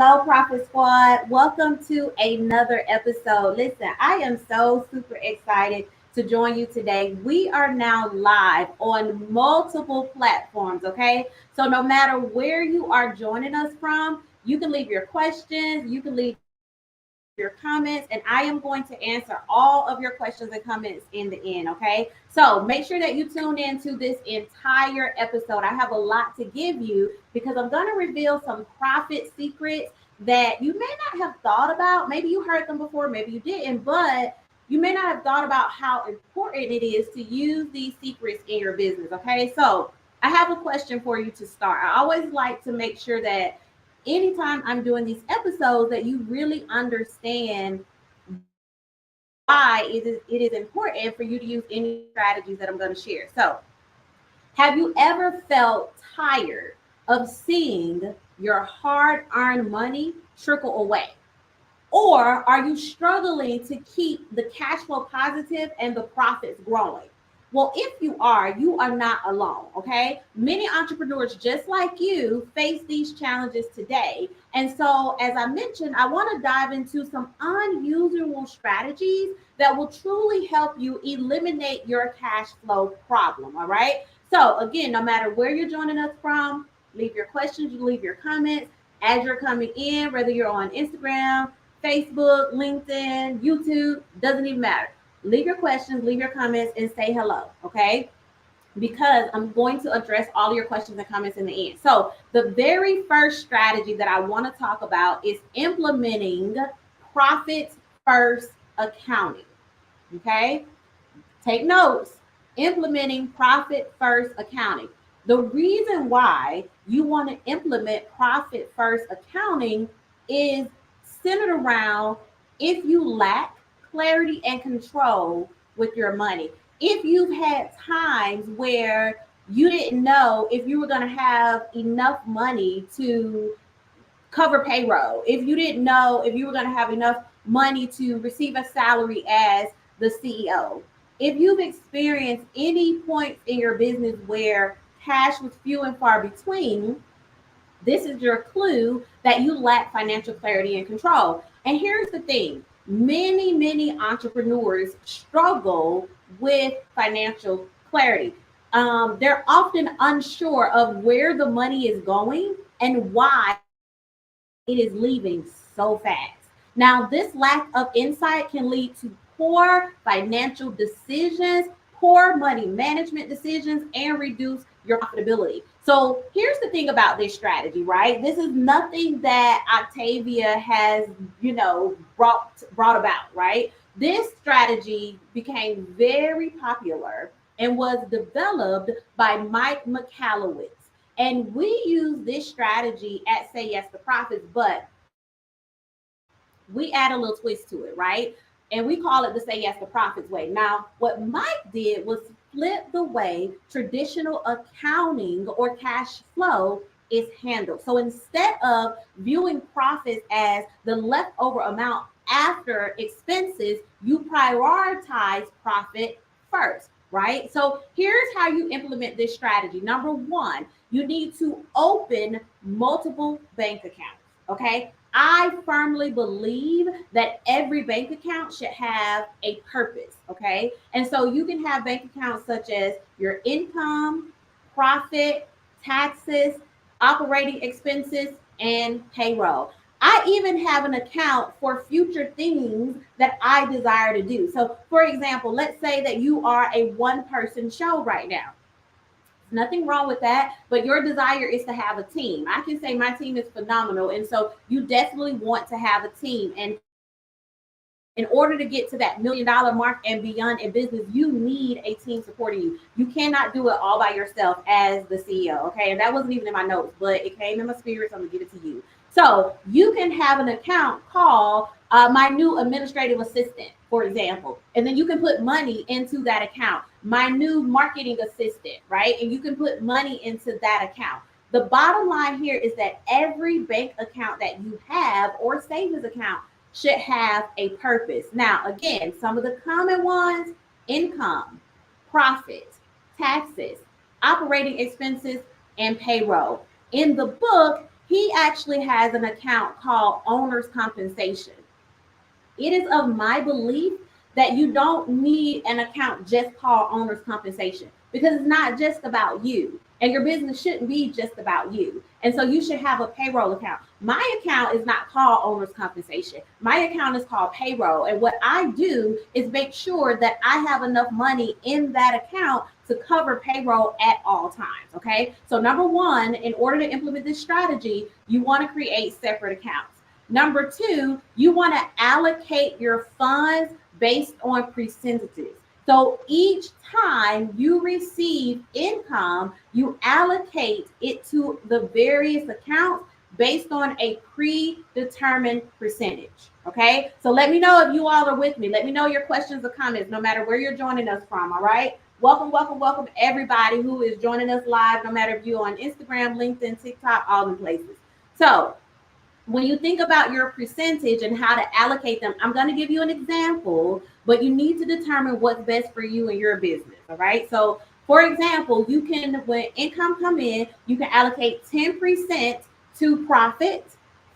Hello, Profit Squad. Welcome to another episode. Listen, I am so super excited to join you today. We are now live on multiple platforms, okay? So no matter where you are joining us from, you can leave your questions, you can leave your comments, and I am going to answer all of your questions and comments in the end, okay? So make sure that you tune in to this entire episode. I have a lot to give you because I'm going to reveal some profit secrets that you may not have thought about. Maybe you heard them before, maybe you didn't, but you may not have thought about how important it is to use these secrets in your business, okay? So I have a question for you to start. I always like to make sure that anytime I'm doing these episodes that you really understand why it is important for you to use any of the strategies that I'm going to share. So, have you ever felt tired of seeing your hard-earned money trickle away? Or are you struggling to keep the cash flow positive and the profits growing? Well, if you are not alone, okay? Many entrepreneurs just like you face these challenges today. And so, as I mentioned, I want to dive into some unusual strategies that will truly help you eliminate your cash flow problem, all right? So, again, no matter where you're joining us from, leave your questions, you leave your comments as you're coming in, whether you're on Instagram, Facebook, LinkedIn, YouTube, doesn't even matter. Leave your questions, leave your comments, and say hello, okay? Because I'm going to address all of your questions and comments in the end. So, the very first strategy that I want to talk about is implementing profit first accounting, okay? Take notes. Implementing profit first accounting. The reason why you want to implement profit first accounting is centered around if you lack clarity and control with your money. If you've had times where you didn't know if you were going to have enough money to cover payroll, if you didn't know if you were going to have enough money to receive a salary as the CEO, if you've experienced any points in your business where cash was few and far between, this is your clue that you lack financial clarity and control. And here's the thing, many entrepreneurs struggle with financial clarity. They're often unsure of where the money is going and why it is leaving so fast. Now, this lack of insight can lead to poor financial decisions, poor money management decisions, and reduce your profitability. So, here's the thing about this strategy, right? This is nothing that Octavia has, brought about, right? This strategy became very popular and was developed by Mike McAllowitz. And we use this strategy at Say Yes to Profits, but we add a little twist to it, right? And we call it the Say Yes to Profits way. Now, what Mike did was flip the way traditional accounting or cash flow is handled. So instead of viewing profits as the leftover amount after expenses, you prioritize profit first, right? So here's how you implement this strategy. Number one, you need to open multiple bank accounts, okay? I firmly believe that every bank account should have a purpose, okay? And so you can have bank accounts such as your income, profit, taxes, operating expenses, and payroll. I even have an account for future things that I desire to do. So, for example, let's say that you are a one person show right now. Nothing wrong with that, but your desire is to have a team. I can say my team is phenomenal. And so you definitely want to have a team. And in order to get to that $1 million mark and beyond in business, you need a team supporting you. You cannot do it all by yourself as the CEO. Okay. And that wasn't even in my notes, but it came in my spirit. So I'm going to give it to you. So you can have an account called my new administrative assistant, for example, and then you can put money into that account. My new marketing assistant, right? And you can put money into that account. The bottom line here is that every bank account that you have or savings account should have a purpose. Now, again, some of the common ones: income, profit, taxes, operating expenses, and payroll. In the book, he actually has an account called owner's compensation. It is of my belief that you don't need an account just called owner's compensation, because it's not just about you, and your business shouldn't be just about you. And so you should have a payroll account. My account is not called owner's compensation. My account is called payroll. And what I do is make sure that I have enough money in that account to cover payroll at all times. Okay. So number one, in order to implement this strategy, you want to create separate accounts. Number two, you want to allocate your funds based on percentages. So each time you receive income, you allocate it to the various accounts based on a predetermined percentage. Okay. So let me know if you all are with me. Let me know your questions or comments, no matter where you're joining us from. All right. Welcome, welcome, welcome everybody who is joining us live, no matter if you're on Instagram, LinkedIn, TikTok, all the places. So when you think about your percentage and how to allocate them, I'm going to give you an example, but you need to determine what's best for you and your business. All right. So for example, you can, when income come in, you can allocate 10% to profit,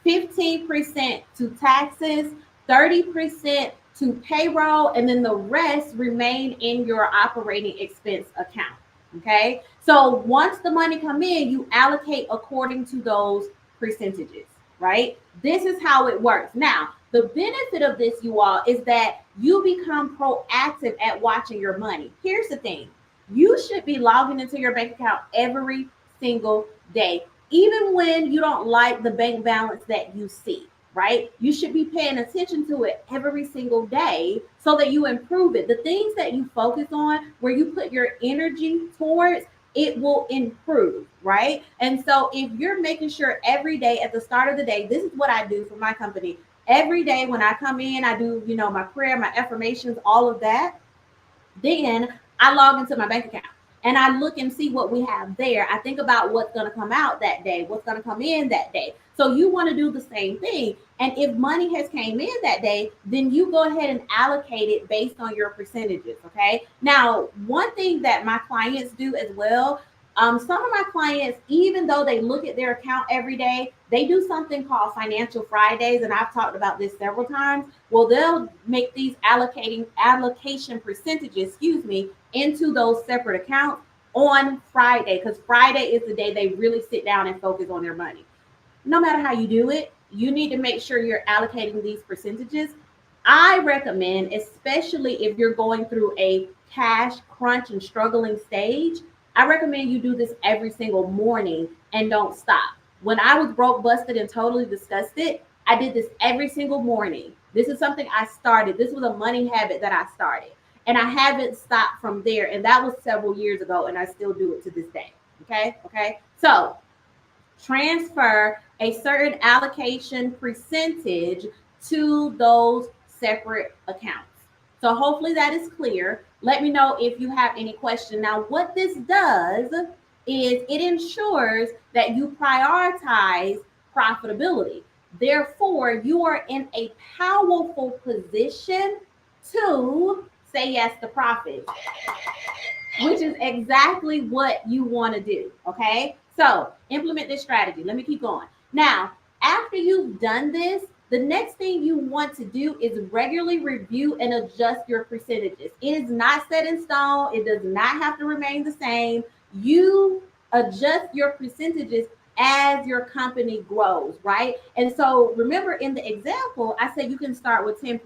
15% to taxes, 30% to payroll, and then the rest remain in your operating expense account. Okay. So once the money come in, you allocate according to those percentages. Right? This is how it works. Now, the benefit of this, you all, is that you become proactive at watching your money. Here's the thing. You should be logging into your bank account every single day, even when you don't like the bank balance that you see, right? You should be paying attention to it every single day so that you improve it. The things that you focus on, where you put your energy towards, it will improve, right? And so if you're making sure every day at the start of the day, this is what I do for my company. Every day when I come in, I do, my prayer, my affirmations, all of that. Then I log into my bank account and I look and see what we have there. I think about what's going to come out that day, what's going to come in that day. So you want to do the same thing. And if money has came in that day, then you go ahead and allocate it based on your percentages. Okay. Now, one thing that my clients do as well, some of my clients, even though they look at their account every day, they do something called Financial Fridays. And I've talked about this several times. Well, they'll make these allocation percentages, into those separate accounts on Friday, because Friday is the day they really sit down and focus on their money. No matter how you do it, you need to make sure you're allocating these percentages. I recommend, especially if you're going through a cash crunch and struggling stage, I recommend you do this every single morning and don't stop. When I was broke, busted, and totally disgusted, I did this every single morning. This is something I started. This was a money habit that I started. And I haven't stopped from there. And that was several years ago. And I still do it to this day. Okay. So transfer a certain allocation percentage to those separate accounts. So hopefully that is clear. Let me know if you have any question. Now, what this does is it ensures that you prioritize profitability. Therefore, you are in a powerful position to say yes to profit, which is exactly what you want to do. Okay. So implement this strategy. Let me keep going. Now, after you've done this, the next thing you want to do is regularly review and adjust your percentages. It is not set in stone. It does not have to remain the same. You adjust your percentages as your company grows, right? And so remember, in the example, I said you can start with 10%.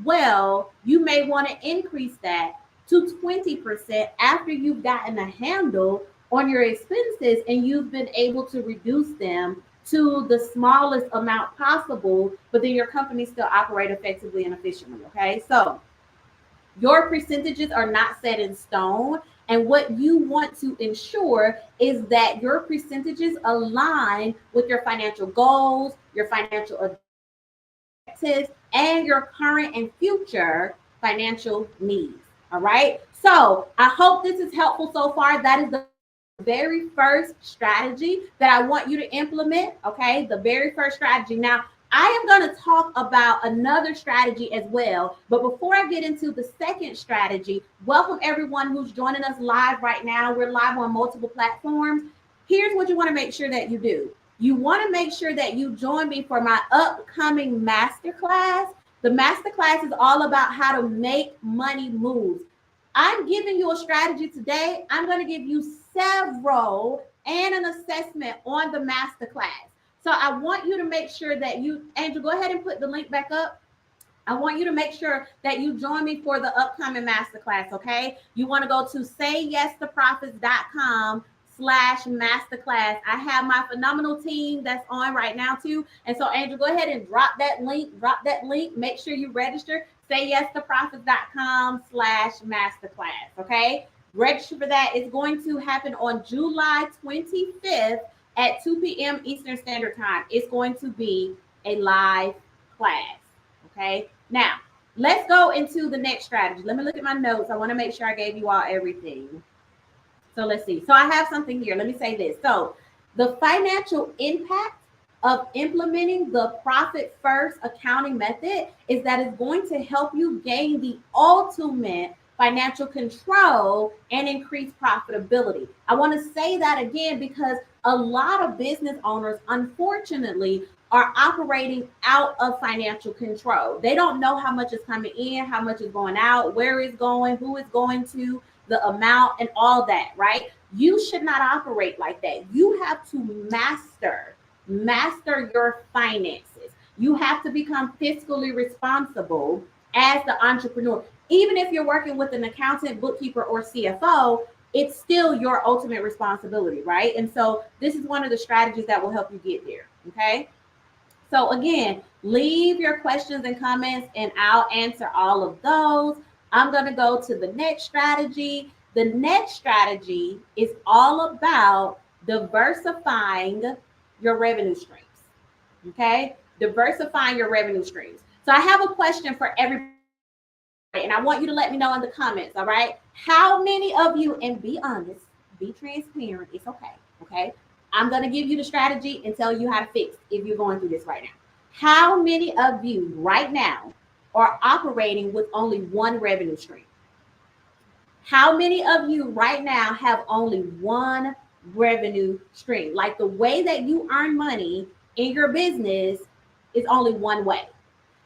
Well, you may want to increase that to 20% after you've gotten a handle on your expenses and you've been able to reduce them to the smallest amount possible, but then your company still operate effectively and efficiently. Okay. So your percentages are not set in stone. And what you want to ensure is that your percentages align with your financial goals, your financial objectives, and your current and future financial needs. All right. So I hope this is helpful so far. That is the very first strategy that I want you to implement. Okay. The very first strategy. Now, I am going to talk about another strategy as well. But before I get into the second strategy, welcome everyone who's joining us live right now. We're live on multiple platforms. Here's what you want to make sure that you do. you want to make sure that you join me for my upcoming masterclass. The masterclass is all about how to make money moves. I'm giving you a strategy today. I'm going to give you several and an assessment on the masterclass. So I want you to make sure that you, Angel, go ahead and put the link back up. I want you to make sure that you join me for the upcoming masterclass, okay? You want to go to sayyesToprofits.com/masterclass. I have my phenomenal team that's on right now too. And so, Angel, go ahead and drop that link. Make sure you register. sayyesToprofits.com/masterclass, okay? Register for that. It's going to happen on July 25th at 2 p.m. Eastern Standard Time. It's going to be a live class, okay? Now, let's go into the next strategy. Let me look at my notes. I want to make sure I gave you all everything. So let's see. So I have something here. Let me say this. So the financial impact of implementing the profit first accounting method is that it's going to help you gain the ultimate financial control and increase profitability. I want to say that again because a lot of business owners, unfortunately, are operating out of financial control. They don't know how much is coming in, how much is going out, where it's going, who it's going to, the amount, and all that, right? You should not operate like that. You have to master your finances. You have to become fiscally responsible as the entrepreneur. Even if you're working with an accountant, bookkeeper, or CFO, it's still your ultimate responsibility, right? And so this is one of the strategies that will help you get there, okay? So again, leave your questions and comments and I'll answer all of those. I'm going to go to the next strategy. The next strategy is all about diversifying your revenue streams. Okay? Diversifying your revenue streams. So I have a question for everybody, and I want you to let me know in the comments, all right? How many of you, and be honest, be transparent, it's okay, okay? I'm going to give you the strategy and tell you how to fix if you're going through this right now. How many of you right now are operating with only one revenue stream? How many of you right now have only one revenue stream? Like the way that you earn money in your business is only one way.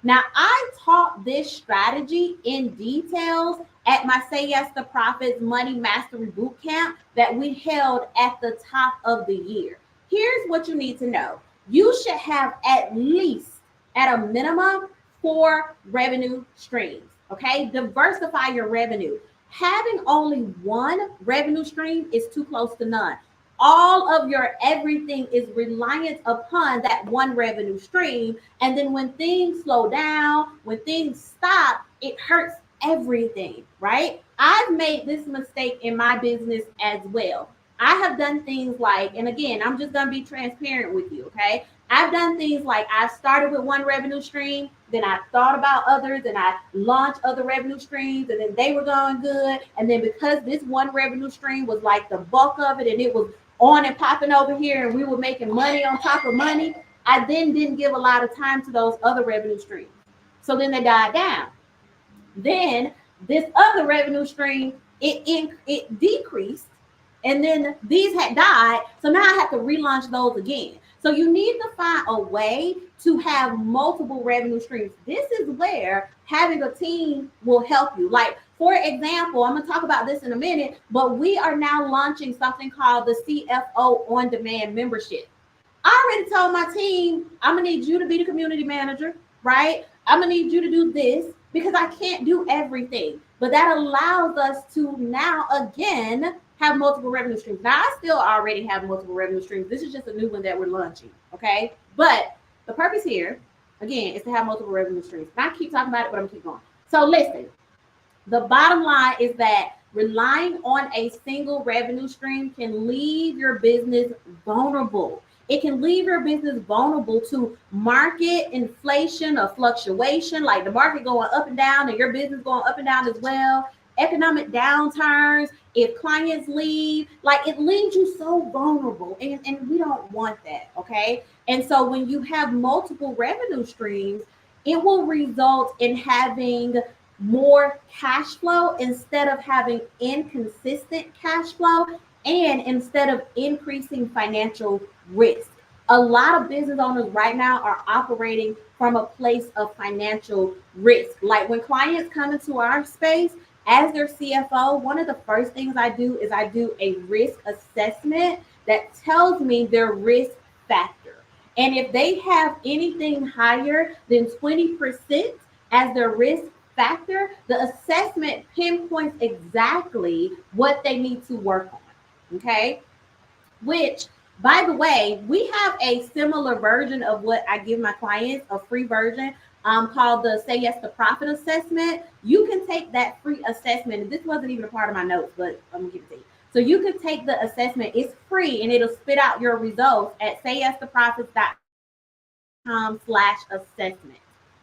Now, I taught this strategy in details at my Say Yes to Profits Money Mastery Bootcamp that we held at the top of the year. Here's what you need to know. You should have at least, at a minimum, 4 revenue streams, okay? Diversify your revenue. Having only one revenue stream is too close to none. All of your everything is reliant upon that one revenue stream. And then when things slow down, when things stop, it hurts everything, right? I've made this mistake in my business as well. I have done things like, and again, I'm just going to be transparent with you, okay? I've done things like I started with one revenue stream, then I thought about others, and I launched other revenue streams, and then they were going good. And then because this one revenue stream was like the bulk of it, and it was on and popping over here, and we were making money on top of money, I then didn't give a lot of time to those other revenue streams. So then they died down. Then this other revenue stream, it decreased, and then these had died. So now I have to relaunch those again. So you need to find a way to have multiple revenue streams. This is where having a team will help you. Like, for example, I'm going to talk about this in a minute, but we are now launching something called the CFO On Demand membership. I already told my team, I'm going to need you to be the community manager, right? I'm going to need you to do this because I can't do everything. But that allows us to now, again, have multiple revenue streams. Now, I still already have multiple revenue streams. This is just a new one that we're launching, okay? But the purpose here, again, is to have multiple revenue streams. And I keep talking about it, but I'm keep going. So listen, the bottom line is that relying on a single revenue stream can leave your business vulnerable. It can leave your business vulnerable to market inflation or fluctuation, like the market going up and down and your business going up and down as well. Economic downturns, if clients leave, like it leaves you so vulnerable, and we don't want that, okay? And so when you have multiple revenue streams, it will result in having more cash flow instead of having inconsistent cash flow, and instead of increasing financial risk. A lot of business owners right now are operating from a place of financial risk. Like when clients come into our space as their CFO, one of the first things I do is I do a risk assessment that tells me their risk factor. And if they have anything higher than 20% as their risk factor, the assessment pinpoints exactly what they need to work on. Okay. Which, by the way, we have a similar version of what I give my clients, a free version called the Say Yes to Profit assessment. You can take that free assessment. This wasn't even a part of my notes, but I'm gonna give it to you. So you can take the assessment. It's free and it'll spit out your results at sayyes2profits.com/assessment.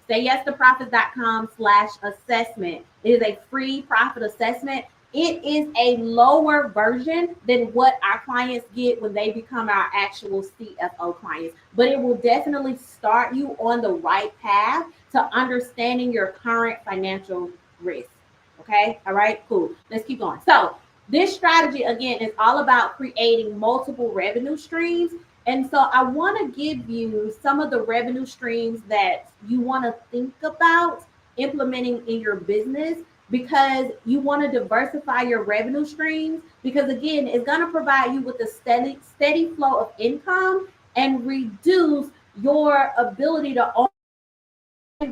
Sayyes2profits.com/assessment. It is a free profit assessment. It is a lower version than what our clients get when they become our actual CFO clients, but it will definitely start you on the right path to understanding your current financial risk. Okay. All right, cool. Let's keep going. So this strategy, again, is all about creating multiple revenue streams. And so I want to give you some of the revenue streams that you want to think about implementing in your business, because you want to diversify your revenue streams, because again, it's going to provide you with a steady flow of income and reduce your ability to only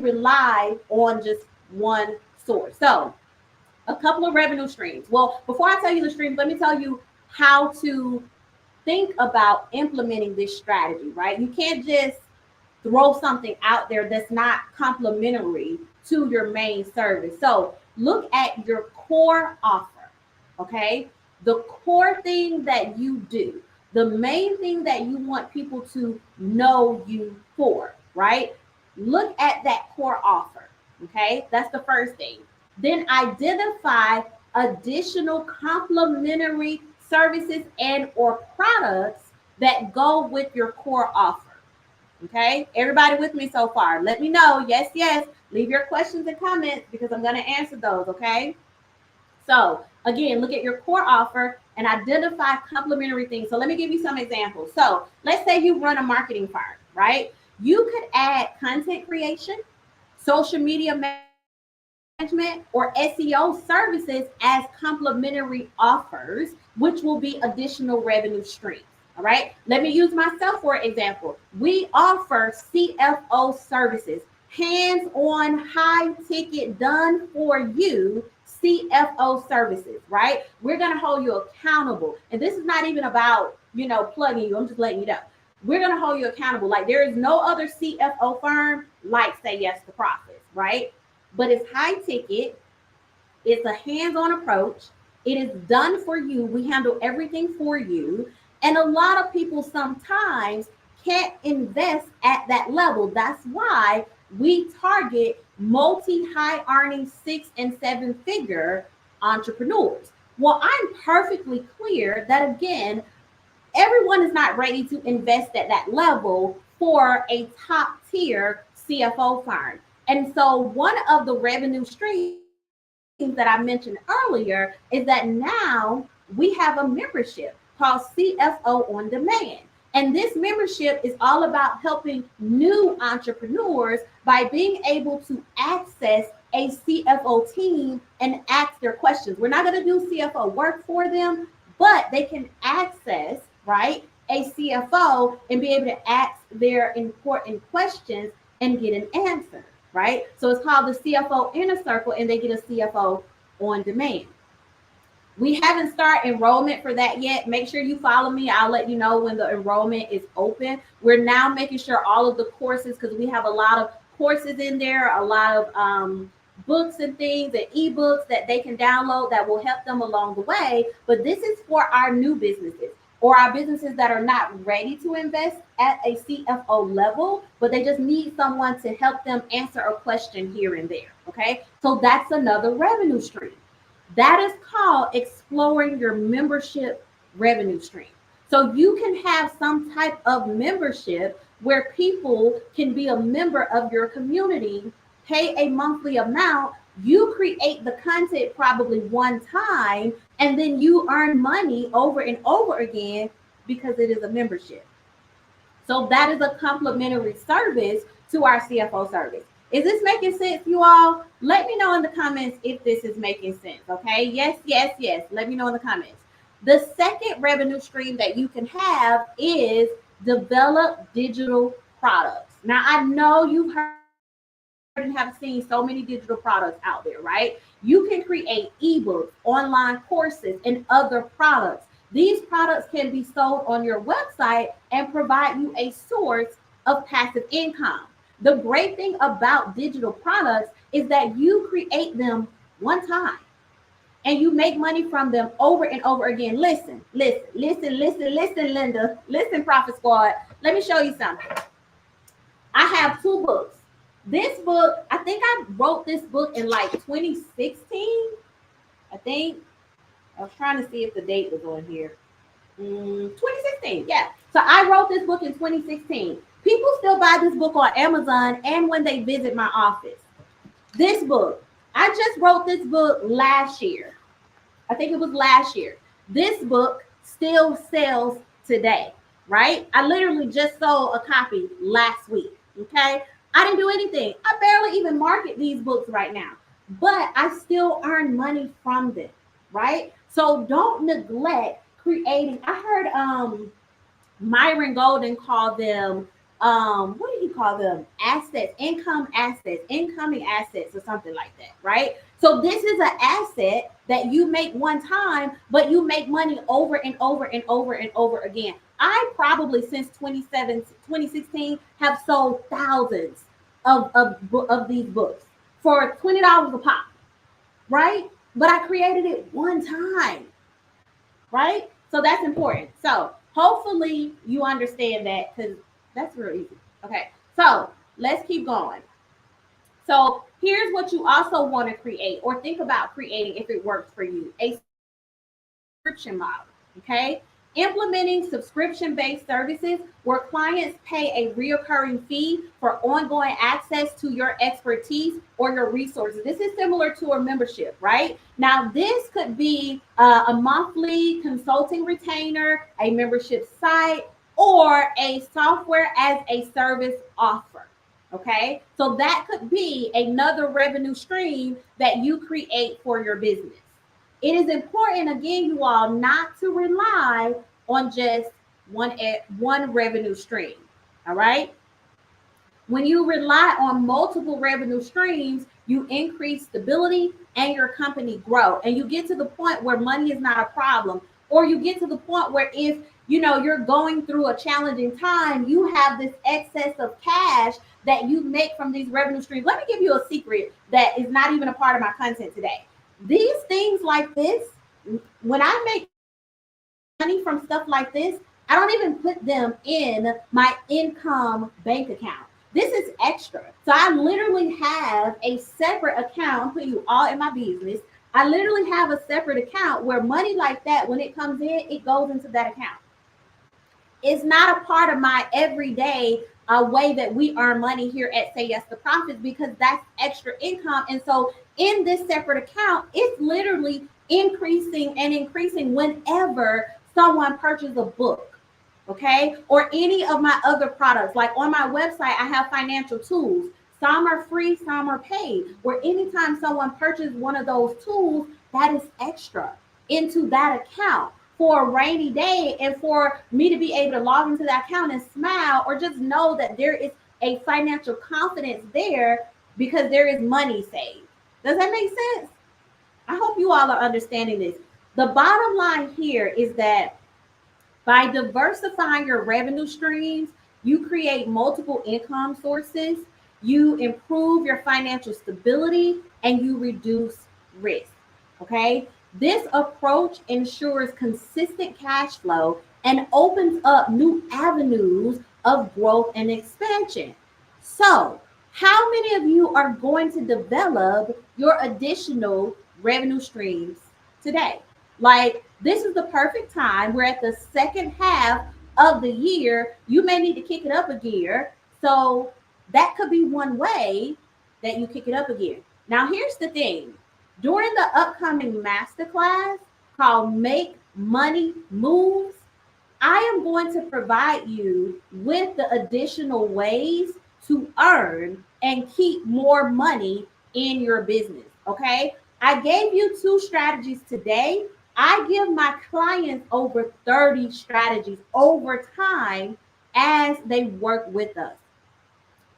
rely on just one source. So a couple of revenue streams. Well, before I tell you the streams, let me tell you how to think about implementing this strategy, right? You can't just throw something out there that's not complementary to your main service. So look at your core offer, okay? The core thing that you do, the main thing that you want people to know you for, right? Look at that core offer, okay? That's the first thing. Then identify additional complementary services and or products that go with your core offer. Okay, everybody with me so far? Let me know. Yes, yes. Leave your questions and comments because I'm going to answer those. Okay. So again, look at your core offer and identify complementary things. So let me give you some examples. So let's say you run a marketing firm, right? You could add content creation, social media management, or SEO services as complementary offers, which will be additional revenue streams. All right. Let me use myself for example. We offer CFO services, hands-on, high-ticket, done for you CFO services, right? We're going to hold you accountable. And this is not even about, plugging you. I'm just letting you know. We're going to hold you accountable. Like there is no other CFO firm like Say Yes to Profits, right? But it's high ticket. It's a hands-on approach. It is done for you. We handle everything for you. And a lot of people sometimes can't invest at that level. That's why we target multi-high earning 6 and 7 figure entrepreneurs. Well, I'm perfectly clear that again, everyone is not ready to invest at that level for a top tier CFO firm. And so one of the revenue streams that I mentioned earlier is that now we have a membership called CFO on Demand. And this membership is all about helping new entrepreneurs by being able to access a CFO team and ask their questions. We're not going to do CFO work for them, but they can access, right, a CFO and be able to ask their important questions and get an answer, right? So it's called the CFO Inner Circle, and they get a CFO on Demand. We haven't started enrollment for that yet. Make sure you follow me. I'll let you know when the enrollment is open. We're now making sure all of the courses, because we have a lot of courses in there, a lot of books and things and ebooks that they can download that will help them along the way. But this is for our new businesses or our businesses that are not ready to invest at a CFO level, but they just need someone to help them answer a question here and there. Okay, so that's another revenue stream. That is called exploring your membership revenue stream. So you can have some type of membership where people can be a member of your community, pay a monthly amount, you create the content probably one time, and then you earn money over and over again because it is a membership. So that is a complimentary service to our CFO service. Is this making sense, you all? Let me know in the comments if this is making sense. Okay. Yes, yes, yes. Let me know in the comments. The second revenue stream that you can have is develop digital products. Now, I know you've heard and have seen so many digital products out there, right? You can create ebooks, online courses, and other products. These products can be sold on your website and provide you a source of passive income. The great thing about digital products is that you create them one time and you make money from them over and over again. Listen, Linda. Listen, Profit Squad. Let me show you something. I have two books. This book, I think I wrote this book in like 2016. I think. I was trying to see if the date was on here. 2016, yeah. So I wrote this book in 2016. People still buy this book on Amazon and when they visit my office. This book, I just wrote this book last year. I think it was last year. This book still sells today, right? I literally just sold a copy last week, okay? I didn't do anything. I barely even market these books right now, but I still earn money from them, right? So don't neglect creating. I heard Myron Golden call them what did he call them? Assets, incoming assets, or something like that, right? So this is an asset that you make one time, but you make money over and over and over and over again. I probably since 2016 have sold thousands of these books for $20 a pop, right? But I created it one time, right? So that's important. So hopefully you understand that, because that's real easy. Okay, so let's keep going. So here's what you also want to create or think about creating if it works for you: a subscription model. Okay, implementing subscription-based services where clients pay a recurring fee for ongoing access to your expertise or your resources. This is similar to a membership, right? Now, this could be a monthly consulting retainer, a membership site, or a software as a service offer. Okay, so that could be another revenue stream that you create for your business. It is important, again, you all, not to rely on just one revenue stream. All right. When you rely on multiple revenue streams, you increase stability and your company grow. And you get to the point where money is not a problem, or you get to the point where if you're going through a challenging time, you have this excess of cash that you make from these revenue streams. Let me give you a secret that is not even a part of my content today. These things like this, when I make money from stuff like this, I don't even put them in my income bank account. This is extra. So I literally have a separate account. I'm putting you all in my business. I literally have a separate account where money like that, when it comes in, it goes into that account. It's not a part of my everyday way that we earn money here at Say Yes to Profits, because that's extra income. And so in this separate account, it's literally increasing and increasing whenever someone purchases a book, okay? Or any of my other products. Like on my website, I have financial tools. Some are free, some are paid. Where anytime someone purchases one of those tools, that is extra into that account for a rainy day, and for me to be able to log into that account and smile, or just know that there is a financial confidence there because there is money saved. Does that make sense? I hope you all are understanding this. The bottom line here is that by diversifying your revenue streams, you create multiple income sources, you improve your financial stability, and you reduce risk. Okay? This approach ensures consistent cash flow and opens up new avenues of growth and expansion. So, how many of you are going to develop your additional revenue streams today? Like, this is the perfect time. We're at the second half of the year. You may need to kick it up a gear. So, that could be one way that you kick it up a gear. Now, here's the thing. During the upcoming masterclass called Make Money Moves, I am going to provide you with the additional ways to earn and keep more money in your business. Okay. I gave you 2 strategies today. I give my clients over 30 strategies over time as they work with us.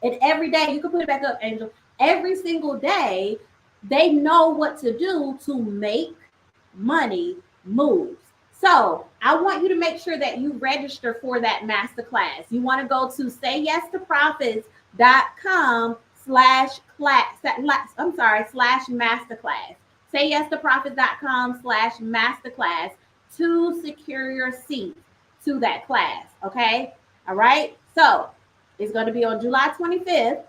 And every day, you can put it back up, Angel. Every single day, they know what to do to make money moves. So I want you to make sure that you register for that masterclass. You want to go to slash masterclass. Sayyestopprofits.com/masterclass to secure your seat to that class. Okay. All right. So it's going to be on July 25th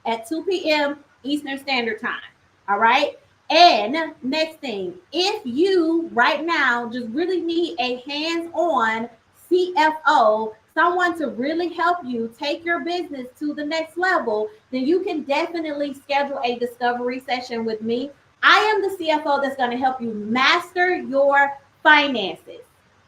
at 2 p.m. Eastern Standard Time. All right. And next thing, if you right now just really need a hands-on CFO, someone to really help you take your business to the next level, then you can definitely schedule a discovery session with me. I am the CFO that's going to help you master your finances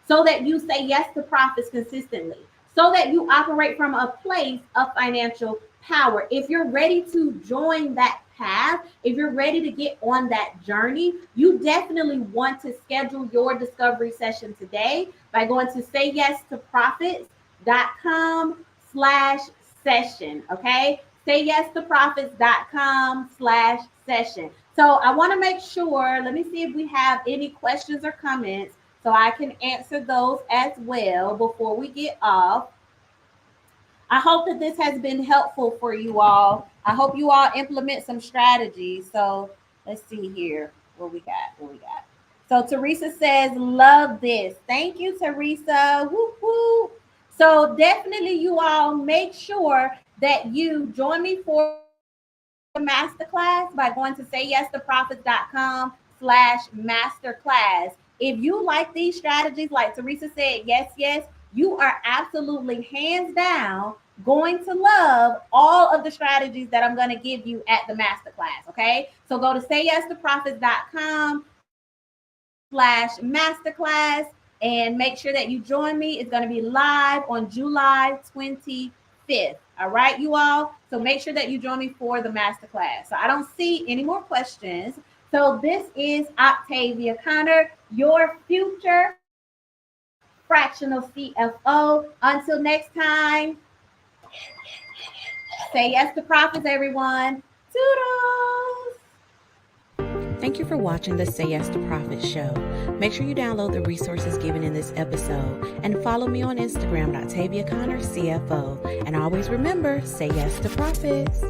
so that you say yes to profits consistently, so that you operate from a place of financial power. If you're ready to join that path, if you're ready to get on that journey, you definitely want to schedule your discovery session today by going to sayyestopprofits.com/session. Okay. Sayyestopprofits.com/session. So I want to make sure, let me see if we have any questions or comments so I can answer those as well before we get off. I hope that this has been helpful for you all. I hope you all implement some strategies. So let's see here what we got. So Teresa says, love this. Thank you, Teresa. Woo woo. So definitely you all make sure that you join me for the masterclass by going to sayyestopprofits.com/masterclass. If you like these strategies, like Teresa said, yes, you are absolutely hands down going to love all of the strategies that I'm going to give you at the masterclass. Okay. So go to sayyestopprofits.com/masterclass and make sure that you join me. It's going to be live on July 25th. All right, you all. So make sure that you join me for the masterclass. So I don't see any more questions. So this is Octavia Conner, your future fractional CFO. Until next time, say yes to profits, everyone. Toodles. Thank you for watching the Say Yes to Profits show. Make sure you download the resources given in this episode and follow me on Instagram at Octavia Conner CFO. And always remember, say yes to profits.